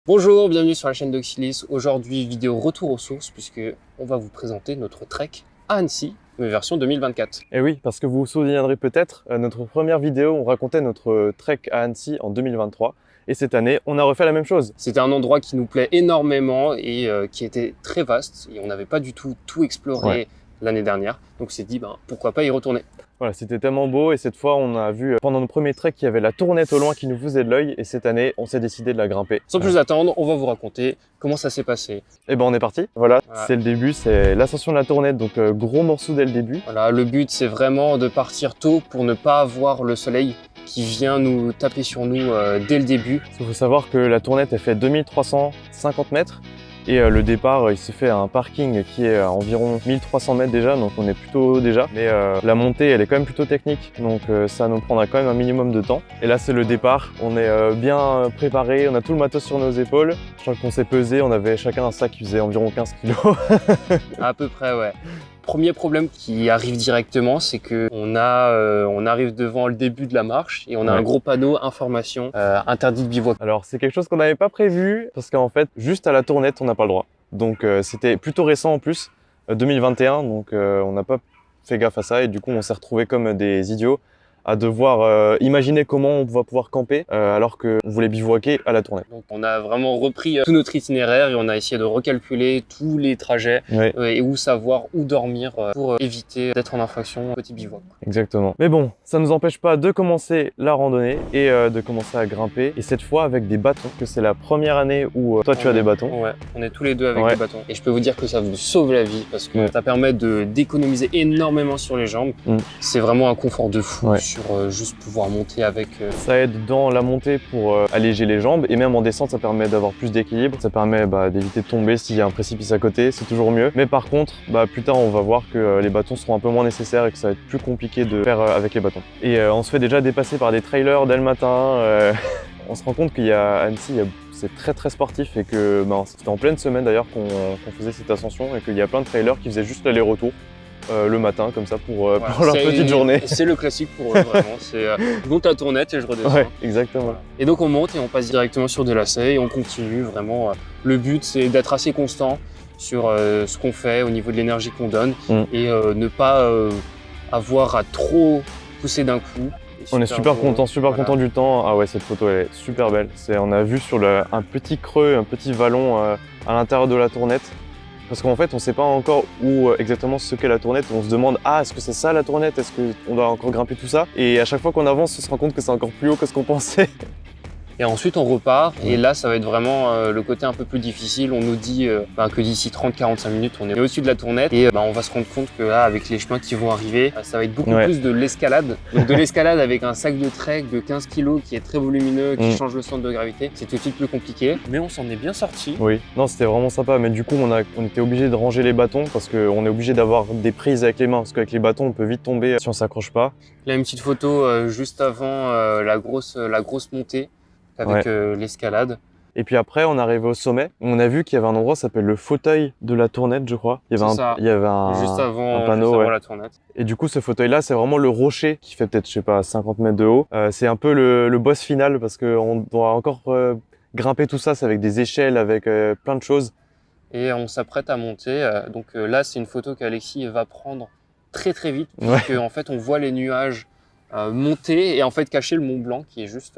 Bonjour, bienvenue sur la chaîne d'Auxilis. Aujourd'hui, vidéo retour aux sources puisque on va vous présenter notre trek à Annecy, mais version 2024. Et oui, parce que vous vous souviendrez peut-être, notre première vidéo, on racontait notre trek à Annecy en 2023. Et cette année, on a refait la même chose. C'était un endroit qui nous plaît énormément et qui était très vaste. Et on n'avait pas du tout exploré l'année dernière. Donc on s'est dit, pourquoi pas y retourner. Voilà, c'était tellement beau et cette fois, on a vu pendant nos premiers treks qu'il y avait la tournette au loin qui nous faisait de l'œil. Et cette année, on s'est décidé de la grimper. Sans plus attendre, on va vous raconter comment ça s'est passé. Et ben on est parti. Voilà. C'est le début, c'est l'ascension de la tournette, donc gros morceau dès le début. Voilà, le but c'est vraiment de partir tôt pour ne pas avoir le soleil qui vient nous taper sur nous dès le début. Il faut savoir que la tournette elle fait 2350 mètres et le départ il se fait à un parking qui est à environ 1300 mètres déjà, donc on est plutôt haut déjà. Mais la montée elle est quand même plutôt technique, donc ça nous prendra quand même un minimum de temps. Et là c'est le départ, on est bien préparé, on a tout le matos sur nos épaules. Je crois qu'on s'est pesé, on avait chacun un sac qui faisait environ 15 kilos. À peu près, ouais. Premier problème qui arrive directement, c'est que on arrive devant le début de la marche et on a un gros panneau information interdit de bivouac. Alors c'est quelque chose qu'on n'avait pas prévu parce qu'en fait juste à la tournette on n'a pas le droit. Donc c'était plutôt récent en plus, 2021, donc on n'a pas fait gaffe à ça et du coup on s'est retrouvés comme des idiots à devoir imaginer comment on va pouvoir camper alors qu'on voulait bivouaquer à la tournette. Donc on a vraiment repris tout notre itinéraire et on a essayé de recalculer tous les trajets et où savoir où dormir pour éviter d'être en infraction petit bivouac. Exactement. Mais bon, ça ne nous empêche pas de commencer la randonnée et de commencer à grimper. Et cette fois avec des bâtons, que c'est la première année où toi tu as des bâtons. Ouais, on est tous les deux avec des bâtons. Et je peux vous dire que ça vous sauve la vie parce que ça permet d'économiser énormément sur les jambes. C'est vraiment un confort de fou. Sur juste pouvoir monter avec. Ça aide dans la montée pour alléger les jambes et même en descente ça permet d'avoir plus d'équilibre. Ça permet d'éviter de tomber s'il y a un précipice à côté, c'est toujours mieux. Mais par contre, plus tard on va voir que les bâtons seront un peu moins nécessaires et que ça va être plus compliqué de faire avec les bâtons. Et on se fait déjà dépasser par des trailers dès le matin. On se rend compte qu'il y a à Annecy, c'est très sportif et que c'était en pleine semaine d'ailleurs qu'on faisait cette ascension et qu'il y a plein de trailers qui faisaient juste l'aller-retour. Le matin comme ça pour leur petite journée. C'est le classique pour eux vraiment, c'est je monte la tournette et je redescends. Ouais, exactement. Voilà. Et donc on monte et on passe directement sur des lacets et on continue vraiment. Le but c'est d'être assez constant sur ce qu'on fait au niveau de l'énergie qu'on donne et ne pas avoir à trop pousser d'un coup. On est super content du temps. Ah ouais, cette photo elle est super belle. On a vu sur un petit creux, un petit vallon à l'intérieur de la tournette. Parce qu'en fait, on ne sait pas encore où exactement ce qu'est la tournette. On se demande, est-ce que c'est ça la tournette? Est-ce qu'on doit encore grimper tout ça? Et à chaque fois qu'on avance, on se rend compte que c'est encore plus haut que ce qu'on pensait. Et ensuite, on repart. Et là, ça va être vraiment le côté un peu plus difficile. On nous dit que d'ici 30-45 minutes, on est au-dessus de la tournette. Et on va se rendre compte que là, avec les chemins qui vont arriver, ça va être beaucoup plus de l'escalade. Donc de l'escalade avec un sac de trek de 15 kg qui est très volumineux, qui change le centre de gravité. C'est tout de suite plus compliqué. Mais on s'en est bien sorti. Oui, non, c'était vraiment sympa. Mais du coup, on était obligé de ranger les bâtons parce qu'on est obligé d'avoir des prises avec les mains. Parce qu'avec les bâtons, on peut vite tomber si on s'accroche pas. Là, une petite photo juste avant la grosse montée. Avec l'escalade. Et puis après, on est arrivé au sommet. On a vu qu'il y avait un endroit qui s'appelle le fauteuil de la tournette, je crois. Il y avait un panneau. La tournette. Et du coup, ce fauteuil-là, c'est vraiment le rocher qui fait peut-être, je sais pas, 50 mètres de haut. C'est un peu le boss final parce qu'on doit encore grimper tout ça. C'est avec des échelles, avec plein de choses. Et on s'apprête à monter. Donc là, c'est une photo qu'Alexis va prendre très vite. Puisque en fait, on voit les nuages monter et en fait cacher le Mont Blanc qui est juste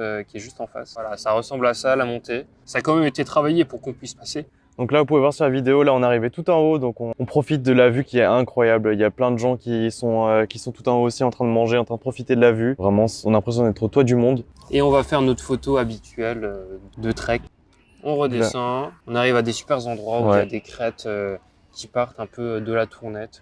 en face. Voilà, ça ressemble à ça la montée. Ça a quand même été travaillé pour qu'on puisse passer. Donc là, vous pouvez voir sur la vidéo, là on est arrivé tout en haut, donc on profite de la vue qui est incroyable. Il y a plein de gens qui sont tout en haut aussi en train de manger, en train de profiter de la vue. Vraiment, on a l'impression d'être au toit du monde. Et on va faire notre photo habituelle de trek. On redescend, on arrive à des super endroits où il y a des crêtes qui partent un peu de la tournette,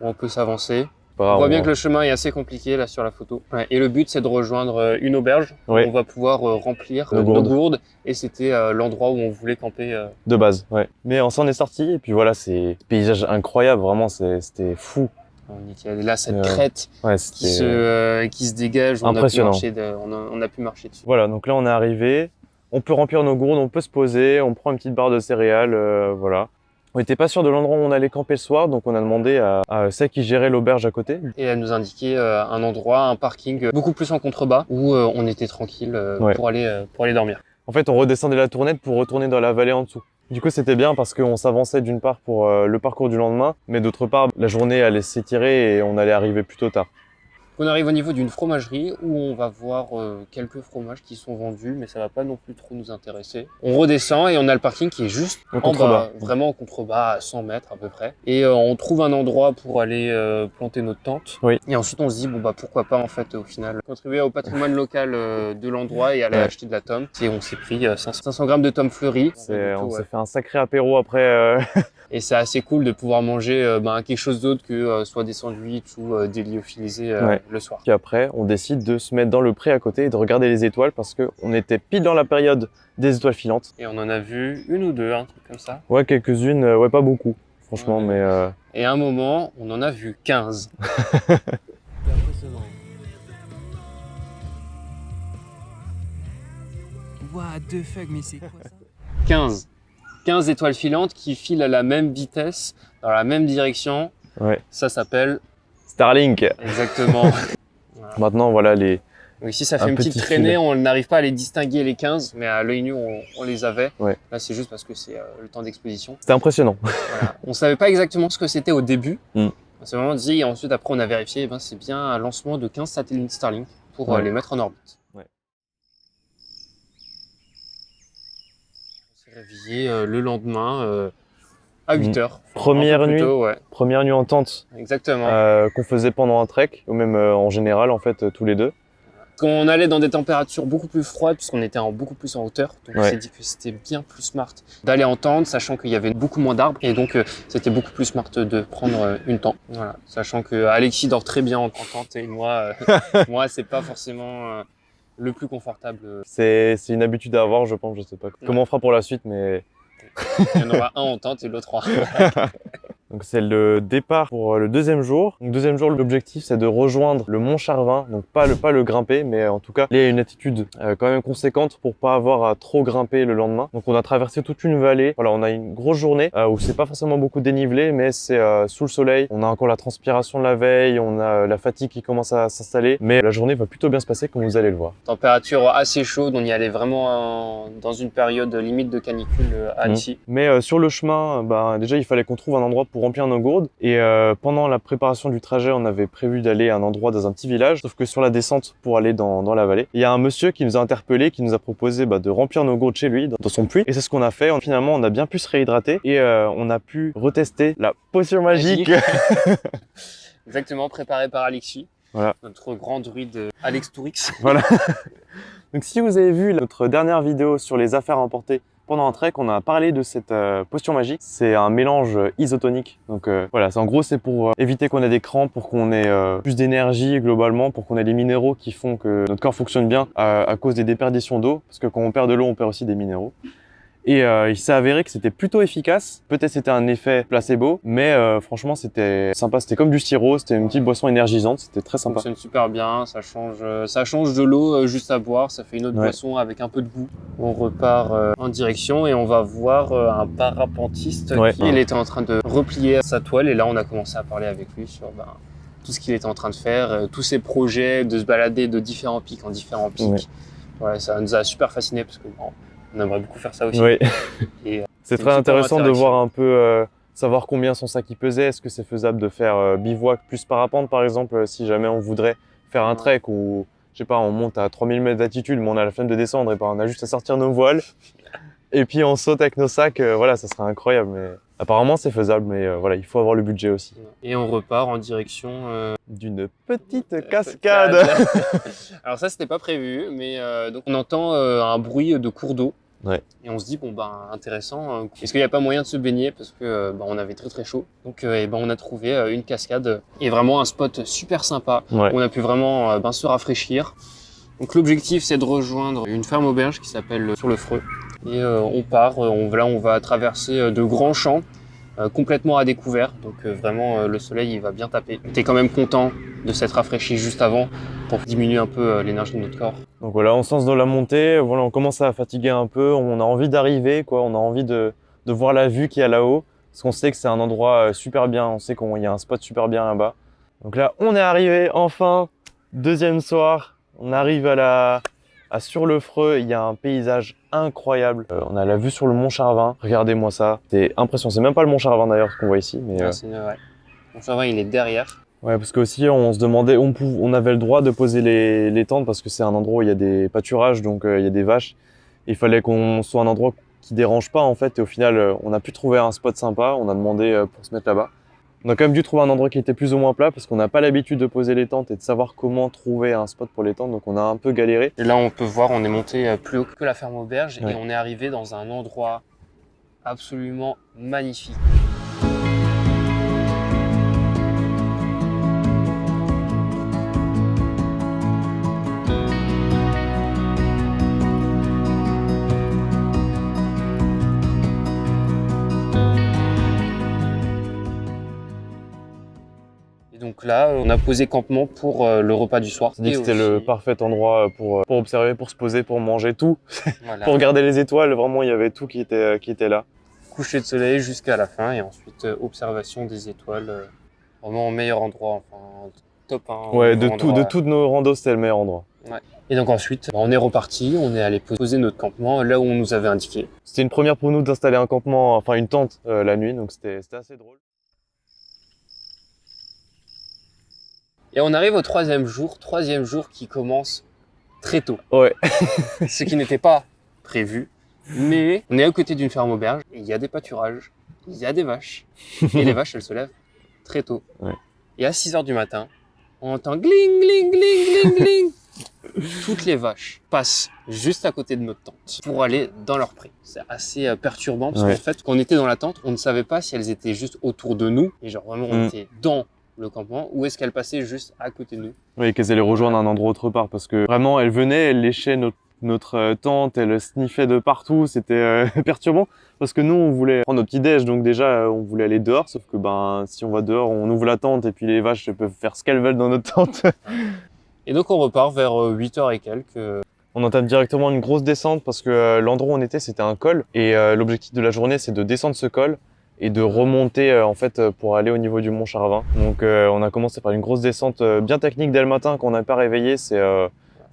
où on peut s'avancer. On voit bien que le chemin est assez compliqué là sur la photo. Et le but c'est de rejoindre une auberge où on va pouvoir remplir nos gourdes. Et c'était l'endroit où on voulait camper. De base, Mais on s'en est sorti et puis voilà, c'est un paysage incroyable, vraiment, c'était fou. Il y a là cette crête qui se dégage, impressionnant. On a pu marcher dessus. Voilà, donc là on est arrivé, on peut remplir nos gourdes, on peut se poser, on prend une petite barre de céréales, voilà. On n'était pas sûr de l'endroit où on allait camper le soir, donc on a demandé à celle qui gérait l'auberge à côté. Et elle nous indiquait un endroit, un parking beaucoup plus en contrebas, où on était tranquille pour aller dormir. En fait, on redescendait la tournette pour retourner dans la vallée en dessous. Du coup, c'était bien parce qu'on s'avançait d'une part pour le parcours du lendemain, mais d'autre part, la journée allait s'étirer et on allait arriver plus tôt tard. On arrive au niveau d'une fromagerie où on va voir quelques fromages qui sont vendus, mais ça va pas non plus trop nous intéresser. On redescend et on a le parking qui est juste en bas, vraiment en contrebas, à 100 mètres à peu près. Et on trouve un endroit pour aller planter notre tente. Oui. Et ensuite on se dit, bon bah pourquoi pas en fait au final contribuer au patrimoine local de l'endroit et aller acheter de la tome. Et on s'est pris 500 grammes de tomes fleuries. On s'est fait un sacré apéro après. Et c'est assez cool de pouvoir manger quelque chose d'autre que soit des sandwichs ou des lyophilisés le soir. Puis après, on décide de se mettre dans le pré à côté et de regarder les étoiles parce qu'on était pile dans la période des étoiles filantes. Et on en a vu une ou deux, un truc comme ça. Ouais, quelques-unes, ouais, pas beaucoup, franchement, mais... Et à un moment, on en a vu 15. C'est impressionnant. What the fuck, mais c'est quoi ça? 15 étoiles filantes qui filent à la même vitesse, dans la même direction. Ouais. Ça s'appelle... Starlink. Exactement. Voilà. Maintenant, voilà les... Donc ici, ça fait une petite traînée, on n'arrive pas à les distinguer les 15, mais à l'œil nu, on les avait. Ouais. Là, c'est juste parce que c'est le temps d'exposition. C'était impressionnant. Voilà. On savait pas exactement ce que c'était au début. On s'est vraiment dit, et ensuite, après, on a vérifié, c'est bien un lancement de 15 satellites Starlink pour les mettre en orbite. Ouais. On s'est réveillé le lendemain à 8 h. Première nuit, tôt, ouais. Première nuit en tente. Exactement. Qu'on faisait pendant un trek, ou même en général, en fait, tous les deux. On allait dans des températures beaucoup plus froides puisqu'on était beaucoup plus en hauteur. Donc on s'est dit que c'était bien plus smart d'aller en tente, sachant qu'il y avait beaucoup moins d'arbres. Et donc c'était beaucoup plus smart de prendre une tente. Voilà. Sachant que Alexis dort très bien en tente et moi, moi c'est pas forcément le plus confortable. C'est une habitude à avoir, je pense, je sais pas comment on fera pour la suite, mais... Il y en aura un en tente et l'autre en... Donc c'est le départ pour le deuxième jour. Donc deuxième jour, l'objectif c'est de rejoindre le mont Charvin, donc pas le grimper, mais en tout cas aller à une altitude quand même conséquente pour pas avoir à trop grimper le lendemain. Donc on a traversé toute une vallée. Voilà, on a une grosse journée où c'est pas forcément beaucoup dénivelé, mais c'est sous le soleil. On a encore la transpiration de la veille, on a la fatigue qui commence à s'installer, mais la journée va plutôt bien se passer comme vous allez le voir. Température assez chaude, on y allait vraiment dans une période limite de canicule à Annecy. Mais sur le chemin, déjà il fallait qu'on trouve un endroit pour remplir nos gourdes et pendant la préparation du trajet on avait prévu d'aller à un endroit dans un petit village, sauf que sur la descente pour aller dans la vallée, il y a un monsieur qui nous a interpellé, qui nous a proposé de remplir nos gourdes chez lui dans son puits, et c'est ce qu'on a fait. Finalement on a bien pu se réhydrater et on a pu retester la potion magique. Exactement, préparée par Alexis, voilà. Notre grand druide Alex Tourix. Voilà. Donc si vous avez vu notre dernière vidéo sur les affaires à emporter pendant un trek, on a parlé de cette potion magique. C'est un mélange isotonique. Donc voilà, en gros c'est pour éviter qu'on ait des crampes, pour qu'on ait plus d'énergie globalement, pour qu'on ait les minéraux qui font que notre corps fonctionne bien à cause des déperditions d'eau. Parce que quand on perd de l'eau, on perd aussi des minéraux. Et il s'est avéré que c'était plutôt efficace. Peut-être c'était un effet placebo, mais franchement c'était sympa. C'était comme du sirop, c'était une petite boisson énergisante, c'était très sympa. Ça fonctionne super bien, ça change de l'eau juste à boire, ça fait une autre boisson avec un peu de goût. On repart en direction et on va voir un parapentiste qui il était en train de replier sa toile, et là on a commencé à parler avec lui sur tout ce qu'il était en train de faire, tous ses projets, de se balader de différents pics en différents pics. Voilà, ça nous a super fasciné parce que on aimerait beaucoup faire ça aussi. Oui. C'est très intéressant de voir un peu, savoir combien son sac il pesait. Est-ce que c'est faisable de faire bivouac plus parapente par exemple, si jamais on voudrait faire un trek où, je sais pas, on monte à 3000 mètres d'altitude, mais on a la flemme de descendre, et on a juste à sortir nos voiles et puis on saute avec nos sacs. Voilà, ça serait incroyable. Mais apparemment c'est faisable, mais voilà, il faut avoir le budget aussi. Et on repart en direction d'une petite cascade. Alors ça c'était pas prévu, mais donc on entend un bruit de cours d'eau. Ouais. Et on se dit intéressant, est-ce qu'il n'y a pas moyen de se baigner, parce que on avait très très chaud. Donc on a trouvé une cascade et vraiment un spot super sympa. Ouais. Où on a pu vraiment se rafraîchir. Donc l'objectif c'est de rejoindre une ferme auberge qui s'appelle Sur le Freux. Et on part, on va traverser de grands champs complètement à découvert. Donc vraiment le soleil il va bien taper. T'es quand même content de s'être rafraîchi juste avant pour diminuer un peu l'énergie de notre corps. Donc voilà, on se lance dans la montée, voilà, on commence à fatiguer un peu, on a envie d'arriver, on a envie de voir la vue qu'il y a là-haut, parce qu'on sait que c'est un endroit super bien, on sait qu'il y a un spot super bien là-bas. Donc là, on est arrivé enfin, deuxième soir, on arrive à À Sur-le-Freux, il y a un paysage incroyable. On a la vue sur le Mont Charvin. Regardez-moi ça. C'est impressionnant. C'est même pas le Mont Charvin d'ailleurs, ce qu'on voit ici. Mais Ouais, c'est ouais. Mon Charvin, il est derrière. ouais, parce qu'aussi, on se demandait, on avait le droit de poser les tentes parce que c'est un endroit où il y a des pâturages, donc il y a des vaches. Il fallait qu'on soit un endroit qui dérange pas en fait. Et au final, on a pu trouver un spot sympa. On a demandé pour se mettre là-bas. On a quand même dû trouver un endroit qui était plus ou moins plat parce qu'on n'a pas l'habitude de poser les tentes et de savoir comment trouver un spot pour les tentes. Donc on a un peu galéré. Et là, on peut voir, on est monté plus haut que la ferme auberge Ouais. et on est arrivé dans un endroit absolument magnifique. Donc là, on a posé campement pour le repas du soir. On s'est dit que c'était le parfait endroit pour observer, pour se poser, pour manger tout, Voilà. pour regarder les étoiles. Vraiment, il y avait tout qui était là. Coucher de soleil jusqu'à la fin et ensuite observation des étoiles. Vraiment meilleur endroit, enfin top 1. Ouais, de toutes nos randos, c'était le meilleur endroit. Ouais. Et donc ensuite, on est reparti, on est allé poser notre campement là où on nous avait indiqué. C'était une première pour nous d'installer un campement, enfin une tente la nuit, donc c'était assez drôle. Et on arrive au troisième jour qui commence très tôt. Ouais. Ce qui n'était pas prévu, mais on est à côté d'une ferme auberge, et il y a des pâturages, il y a des vaches, et les vaches elles se lèvent très tôt. Ouais. Et à 6 h du matin, on entend gling gling gling gling gling. Toutes les vaches passent juste à côté de notre tente pour aller dans leur pré. C'est assez perturbant parce Ouais. qu'en fait, quand on était dans la tente, on ne savait pas si elles étaient juste autour de nous, et genre vraiment on était dans le campement, ou est-ce qu'elles passaient juste à côté de nous. Oui, qu'elles allaient rejoindre un endroit autre part, parce que vraiment, elles venaient, elles léchaient notre tente, elles sniffaient de partout, c'était perturbant, parce que nous, on voulait prendre notre petit déj, donc déjà, on voulait aller dehors, sauf que ben, si on va dehors, on ouvre la tente, et puis les vaches elles peuvent faire ce qu'elles veulent dans notre tente. Et donc on repart vers 8 h et quelques. On entame directement une grosse descente, parce que l'endroit où on était, c'était un col, et l'objectif de la journée, c'est de descendre ce col, et de remonter en fait pour aller au niveau du Mont Charvin. Donc on a commencé par une grosse descente bien technique dès le matin qu'on n'a pas réveillé, c'est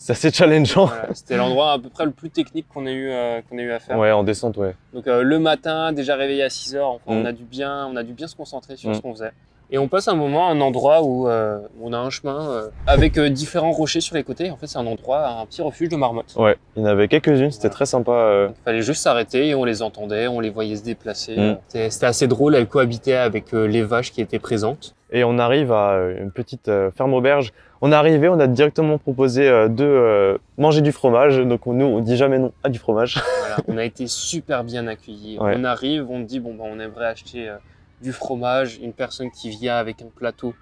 assez challengeant. Voilà, c'était l'endroit à peu près le plus technique qu'on ait eu à faire. Ouais, en descente, ouais. Donc le matin, déjà réveillé à 6 h, enfin, on a dû bien se concentrer sur ce qu'on faisait. Et on passe un moment à un endroit où on a un chemin avec différents rochers sur les côtés. En fait, c'est un endroit, un petit refuge de marmottes. Ouais, il y en avait quelques-unes, c'était Voilà. très sympa. Donc, il fallait juste s'arrêter et on les entendait, on les voyait se déplacer. C'était assez drôle, elles cohabitaient avec les vaches qui étaient présentes. Et on arrive à une petite ferme auberge. On est arrivé, on a directement proposé de manger du fromage. Donc nous, on dit jamais non à du fromage. Voilà, on a été super bien accueillis. Ouais. On arrive, on dit bon bah on aimerait acheter du fromage, une personne qui vient avec un plateau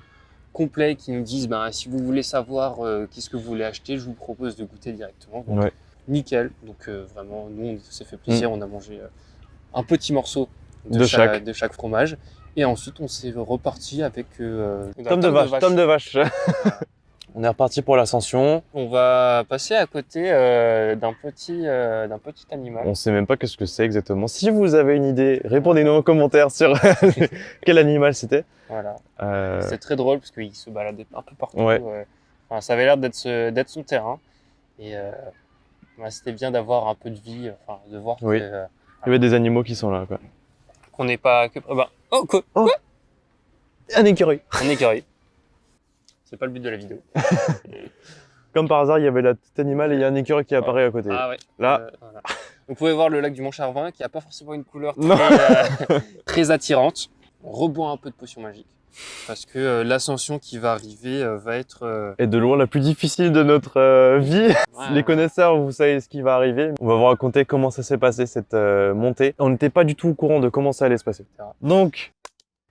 complet qui nous dise bah, si vous voulez savoir qu'est-ce que vous voulez acheter, je vous propose de goûter directement. Donc, Ouais. nickel. Donc vraiment, nous on s'est fait plaisir, on a mangé un petit morceau de chaque fromage. Et ensuite on s'est reparti avec Tome de vache. On est reparti pour l'ascension. On va passer à côté d'un petit animal. On sait même pas qu'est-ce que c'est exactement. Si vous avez une idée, répondez-nous en commentaire sur quel animal c'était. Voilà. C'est très drôle parce qu'il se baladait un peu partout. Ouais. Enfin, ça avait l'air d'être son terrain. Et bah, c'était bien d'avoir un peu de vie, enfin, de voir Oui. que, Il y avait des animaux qui sont là, quoi. qu'on n'est pas que. Bah, oh, quoi, Oh. Un écureuil. un écureuil. C'est pas le but de la vidéo. Comme par hasard, il y avait le petit animal et il y a un écureuil qui apparaît à côté. Ah ouais. Là. Voilà. Vous pouvez voir le lac du Mont Charvin qui a pas forcément une couleur Non. très attirante. On reboit un peu de potion magique parce que l'ascension qui va arriver va être. Et de loin la plus difficile de notre vie. Ouais. Les connaisseurs, vous savez ce qui va arriver. On va vous raconter comment ça s'est passé cette montée. On n'était pas du tout au courant de comment ça allait se passer. Donc,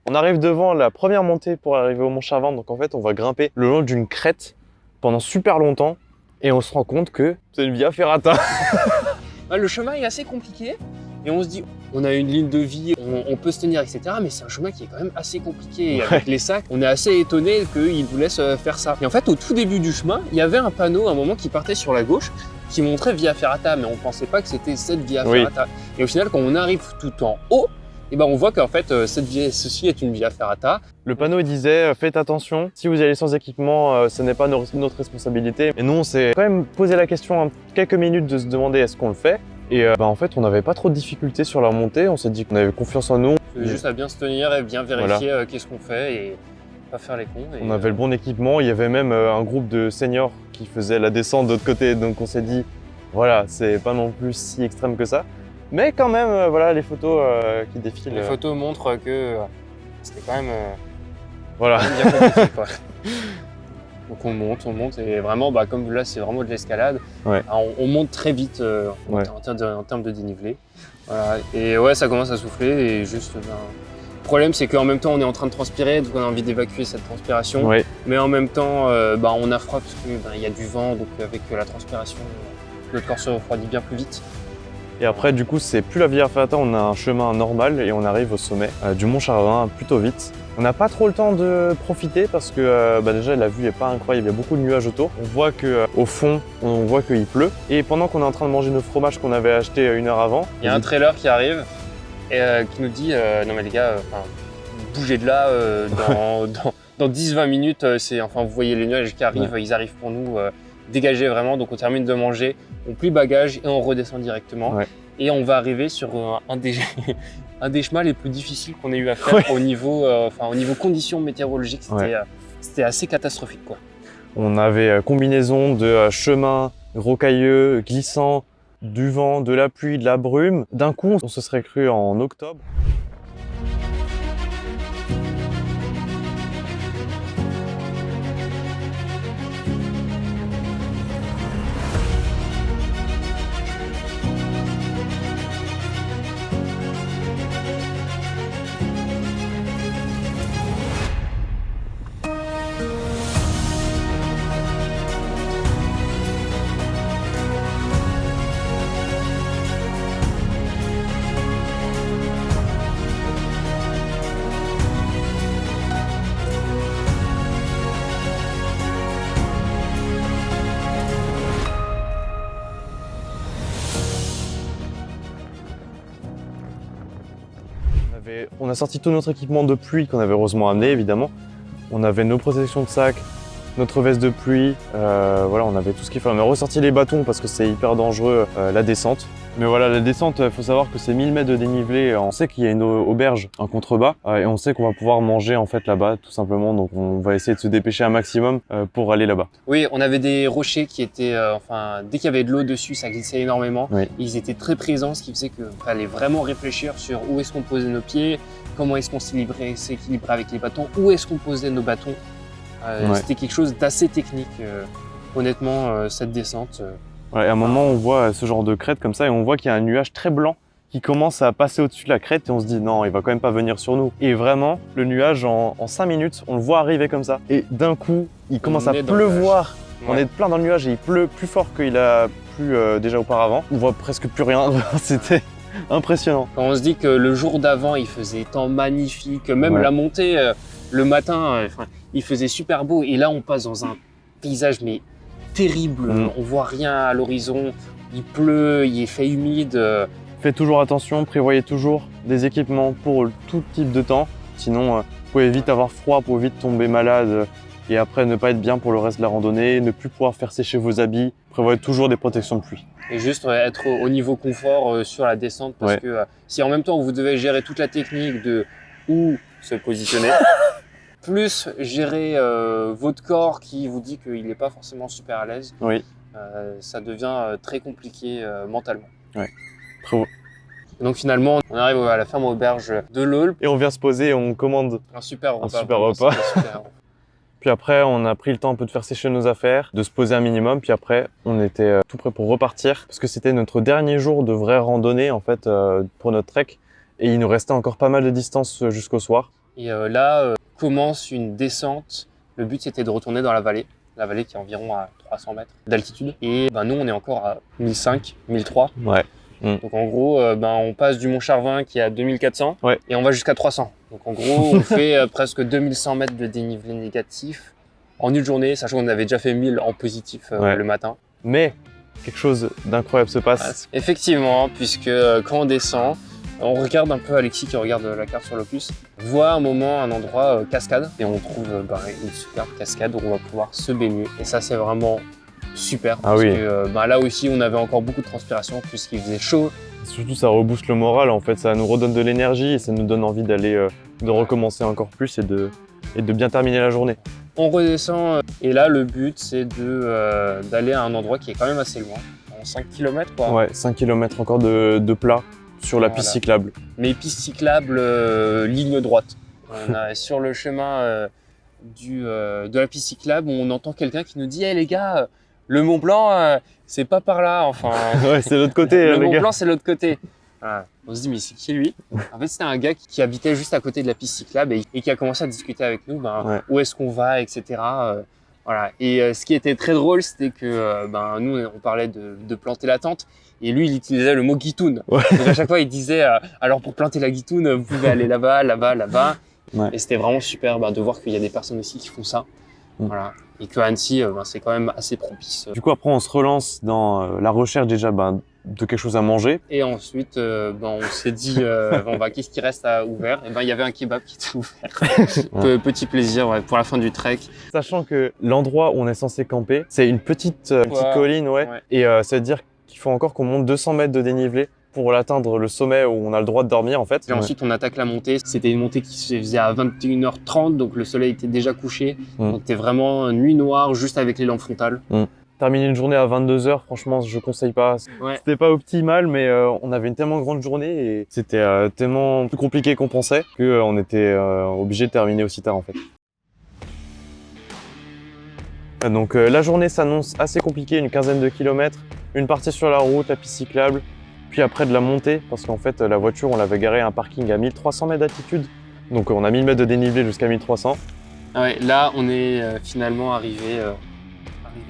on arrive devant la première montée pour arriver au Mont Charvin. Donc en fait, on va grimper le long d'une crête pendant super longtemps. Et on se rend compte que c'est une via ferrata. Le chemin est assez compliqué et on se dit on a une ligne de vie, on peut se tenir, etc. Mais c'est un chemin qui est quand même assez compliqué. Et avec les sacs, on est assez étonné qu'ils vous laissent faire ça. Et en fait, au tout début du chemin, il y avait un panneau à un moment qui partait sur la gauche qui montrait Via Ferrata, mais on pensait pas que c'était cette Via Ferrata. Et au final, quand on arrive tout en haut, Et ben on voit qu'en fait ceci est une via ferrata. Le panneau il disait faites attention, si vous y allez sans équipement, ce n'est pas notre responsabilité. Et nous on s'est quand même posé la question quelques minutes de se demander est-ce qu'on le fait. Et en fait on n'avait pas trop de difficultés sur la montée, on s'est dit qu'on avait confiance en nous. Juste à bien se tenir et bien vérifier qu'est-ce qu'on fait et pas faire les cons. On avait le bon équipement, il y avait même un groupe de seniors qui faisait la descente de l'autre côté, donc on s'est dit voilà, c'est pas non plus si extrême que ça. Mais quand même, voilà, les photos qui défilent. Les photos montrent que c'était quand même voilà. bien compliqué, quoi. Donc on monte et vraiment, comme là c'est vraiment de l'escalade, ouais. On monte très vite en termes de dénivelé. Voilà. Et ouais, ça commence à souffler et juste... le problème c'est qu'en même temps on est en train de transpirer, donc on a envie d'évacuer cette transpiration. Ouais. Mais en même temps, on a froid parce qu'il y a du vent, donc avec la transpiration, notre corps se refroidit bien plus vite. Et après, du coup, c'est plus la Via Ferrata, on a un chemin normal et on arrive au sommet du Mont Charlevin plutôt vite. On n'a pas trop le temps de profiter parce que déjà la vue n'est pas incroyable, il y a beaucoup de nuages autour. On voit qu'au fond, on voit qu'il pleut. Et pendant qu'on est en train de manger nos fromages qu'on avait achetés 1 heure avant, il y a un trailer qui arrive et qui nous dit non mais les gars, bougez de là, dans 10-20 minutes, vous voyez les nuages qui arrivent, ils arrivent pour nous. Dégagez vraiment, donc on termine de manger, on plie bagage et on redescend directement. Ouais. Et on va arriver sur un des chemins les plus difficiles qu'on ait eu à faire au niveau conditions météorologiques. C'était assez catastrophique, quoi. On avait combinaison de chemins rocailleux, glissants, du vent, de la pluie, de la brume. D'un coup, on se serait cru en octobre. On a sorti tout notre équipement de pluie qu'on avait heureusement amené, évidemment. On avait nos protections de sac, notre veste de pluie, voilà, on avait tout ce qu'il fallait. On a ressorti les bâtons parce que c'est hyper dangereux, la descente. Mais voilà, la descente, il faut savoir que c'est 1000 mètres de dénivelé. On sait qu'il y a une auberge en contrebas et on sait qu'on va pouvoir manger en fait là-bas, tout simplement. Donc on va essayer de se dépêcher un maximum pour aller là-bas. Oui, on avait des rochers qui étaient, dès qu'il y avait de l'eau dessus, ça glissait énormément. Oui. Ils étaient très présents, ce qui faisait qu'il fallait vraiment réfléchir sur où est-ce qu'on posait nos pieds, comment est-ce qu'on s'équilibrait avec les bâtons, où est-ce qu'on posait nos bâtons. C'était quelque chose d'assez technique, honnêtement, cette descente. Ouais, à un moment, on voit ce genre de crête comme ça et on voit qu'il y a un nuage très blanc qui commence à passer au-dessus de la crête et on se dit non, il va quand même pas venir sur nous. Et vraiment, le nuage, en 5 minutes, on le voit arriver comme ça. Et d'un coup, il commence à pleuvoir. On est plein dans le nuage et il pleut plus fort qu'il a plu déjà auparavant. On voit presque plus rien. C'était impressionnant. Quand on se dit que le jour d'avant, il faisait temps magnifique, même la montée, le matin, il faisait super beau. Et là, on passe dans un paysage mais terrible. On voit rien à l'horizon. Il pleut, il fait humide. Faites toujours attention, prévoyez toujours des équipements pour tout type de temps. Sinon, vous pouvez vite avoir froid, vous pouvez vite tomber malade et après ne pas être bien pour le reste de la randonnée, ne plus pouvoir faire sécher vos habits. Prévoyez toujours des protections de pluie. Et juste être au niveau confort sur la descente parce que si en même temps vous devez gérer toute la technique de où se positionner, plus gérer votre corps qui vous dit qu'il n'est pas forcément super à l'aise, ça devient très compliqué mentalement. Ouais. Donc finalement, on arrive à la ferme auberge de l'Aulp. Et on vient se poser et on commande un super repas. Puis après, on a pris le temps un peu de faire sécher nos affaires, de se poser un minimum. Puis après, on était tout prêt pour repartir parce que c'était notre dernier jour de vraie randonnée en fait pour notre trek. Et il nous restait encore pas mal de distance jusqu'au soir. Et là commence une descente. Le but c'était de retourner dans la vallée qui est environ à 300 mètres d'altitude. Et nous on est encore à 1005, 1003. Ouais. Donc en gros, on passe du Mont Charlevin qui est à 2400 et on va jusqu'à 300. Donc en gros, on fait presque 2100 mètres de dénivelé négatif en une journée, sachant qu'on avait déjà fait 1000 en positif le matin. Mais quelque chose d'incroyable se passe. Effectivement, puisque quand on descend, On regarde un peu, Alexis qui regarde la carte sur l'Opus, voit un moment un endroit cascade et on trouve une superbe cascade où on va pouvoir se baigner. Et ça c'est vraiment super parce que là aussi on avait encore beaucoup de transpiration puisqu'il faisait chaud. Surtout ça rebooste le moral en fait, ça nous redonne de l'énergie et ça nous donne envie d'aller de recommencer encore plus et de bien terminer la journée. On redescend et là le but c'est d'aller à un endroit qui est quand même assez loin, en 5 km quoi. Ouais, 5 km encore de plat sur la piste cyclable. Mais piste cyclable ligne droite. On a sur le chemin de la piste cyclable, on entend quelqu'un qui nous dit hey, les gars, le Mont Blanc c'est pas par là, enfin. Ouais, c'est l'autre côté. Le Mont Blanc c'est l'autre côté. Voilà. On se dit mais c'est qui lui? En fait c'était un gars qui habitait juste à côté de la piste cyclable et qui a commencé à discuter avec nous où est-ce qu'on va, etc. Voilà. Et ce qui était très drôle c'était que nous on parlait de planter la tente et lui il utilisait le mot guitoune. Ouais. Donc à chaque fois il disait alors pour planter la guitoune vous pouvez aller là-bas, là-bas, là-bas. Ouais. Et c'était vraiment super de voir qu'il y a des personnes aussi qui font ça. Voilà. Et que Annecy c'est quand même assez propice. Du coup après on se relance dans la recherche déjà de quelque chose à manger. Et ensuite, on s'est dit, qu'est-ce qui reste ouvert? Et il y avait un kebab qui était ouvert. Petit plaisir pour la fin du trek. Sachant que l'endroit où on est censé camper, c'est une petite colline, et ça veut dire qu'il faut encore qu'on monte 200 mètres de dénivelé pour l'atteindre le sommet où on a le droit de dormir en fait. Et ensuite on attaque la montée. C'était une montée qui se faisait à 21h30, donc le soleil était déjà couché. Donc c'était vraiment nuit noire, juste avec les lampes frontales. Terminer une journée à 22h, franchement, je conseille pas. C'était pas optimal, mais on avait une tellement grande journée et c'était tellement plus compliqué qu'on pensait qu'on était obligé de terminer aussi tard en fait. Donc la journée s'annonce assez compliquée, une quinzaine de kilomètres, une partie sur la route, la piste cyclable, puis après de la montée, parce qu'en fait la voiture on l'avait garée à un parking à 1300 mètres d'altitude, donc on a 1000 mètres de dénivelé jusqu'à 1300. Ouais, là on est finalement arrivé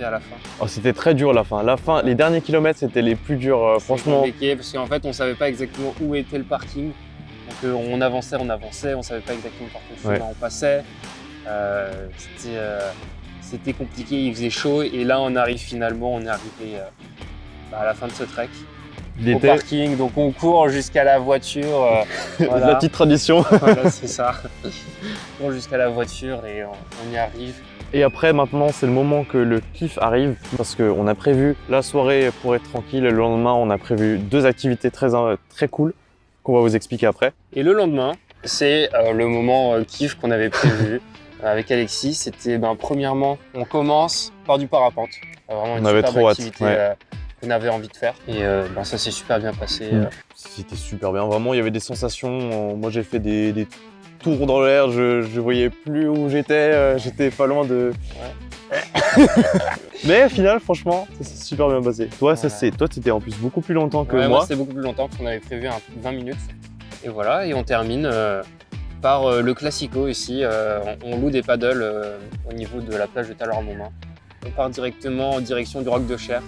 à la fin. Oh, c'était très dur la fin. Les derniers kilomètres c'était les plus durs, franchement. Compliqué parce qu'en fait on savait pas exactement où était le parking. Donc on avançait, on savait pas exactement par quel chemin on passait. C'était compliqué, il faisait chaud et là on est arrivé à la fin de ce trek. Au parking, donc on court jusqu'à la voiture. Voilà. La petite tradition. Voilà, c'est ça. On court jusqu'à la voiture et on y arrive. Et après, maintenant, c'est le moment que le kiff arrive parce qu'on a prévu la soirée pour être tranquille. Le lendemain, on a prévu 2 activités très cool qu'on va vous expliquer après. Et le lendemain, c'est le moment kiff qu'on avait prévu avec Alexis. C'était premièrement, on commence par du parapente. Vraiment une super activité qu'on avait envie de faire. Et ça s'est super bien passé. C'était super bien. Vraiment, il y avait des sensations. Moi, j'ai fait des tours dans l'air, je voyais plus où j'étais pas loin de... Mais au final, franchement, ça s'est super bien passé. Toi, t'étais en plus beaucoup plus longtemps que moi. C'était beaucoup plus longtemps parce qu'on avait prévu 20 minutes. Et voilà, et on termine par le classico ici. On loue des paddles au niveau de la plage de Talleyrand-Montmain. On part directement en direction du Roc de Cher,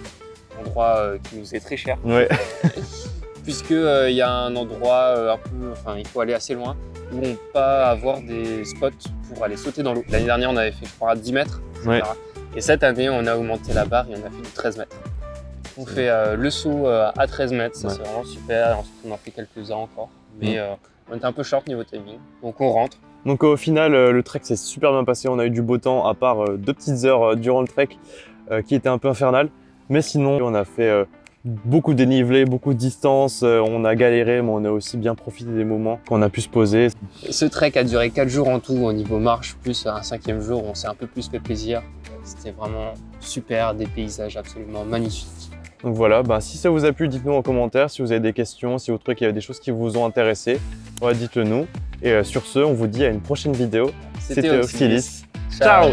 endroit qui nous est très cher. Ouais. Puisqu'il y a un endroit il faut aller assez loin, où on peut avoir des spots pour aller sauter dans l'eau. L'année dernière, on avait fait, je crois, 10 mètres, etc. Ouais. Et cette année, on a augmenté la barre et on a fait du 13 mètres. On fait le saut à 13 mètres, ça c'est vraiment super. Et ensuite, on en fait quelques-uns encore. Mais on était un peu short niveau timing, donc on rentre. Donc au final, le trek s'est super bien passé. On a eu du beau temps, à part 2 petites heures durant le trek qui étaient un peu infernales. Mais sinon, on a fait beaucoup de dénivelé, beaucoup de distance, on a galéré, mais on a aussi bien profité des moments qu'on a pu se poser. Ce trek a duré 4 jours en tout au niveau marche, plus un 5e jour, on s'est un peu plus fait plaisir. C'était vraiment super, des paysages absolument magnifiques. Donc voilà, si ça vous a plu, dites-nous en commentaire si vous avez des questions, si vous trouvez qu'il y a des choses qui vous ont intéressé, dites-le nous. Et sur ce, on vous dit à une prochaine vidéo. C'était Oxylis. Ciao.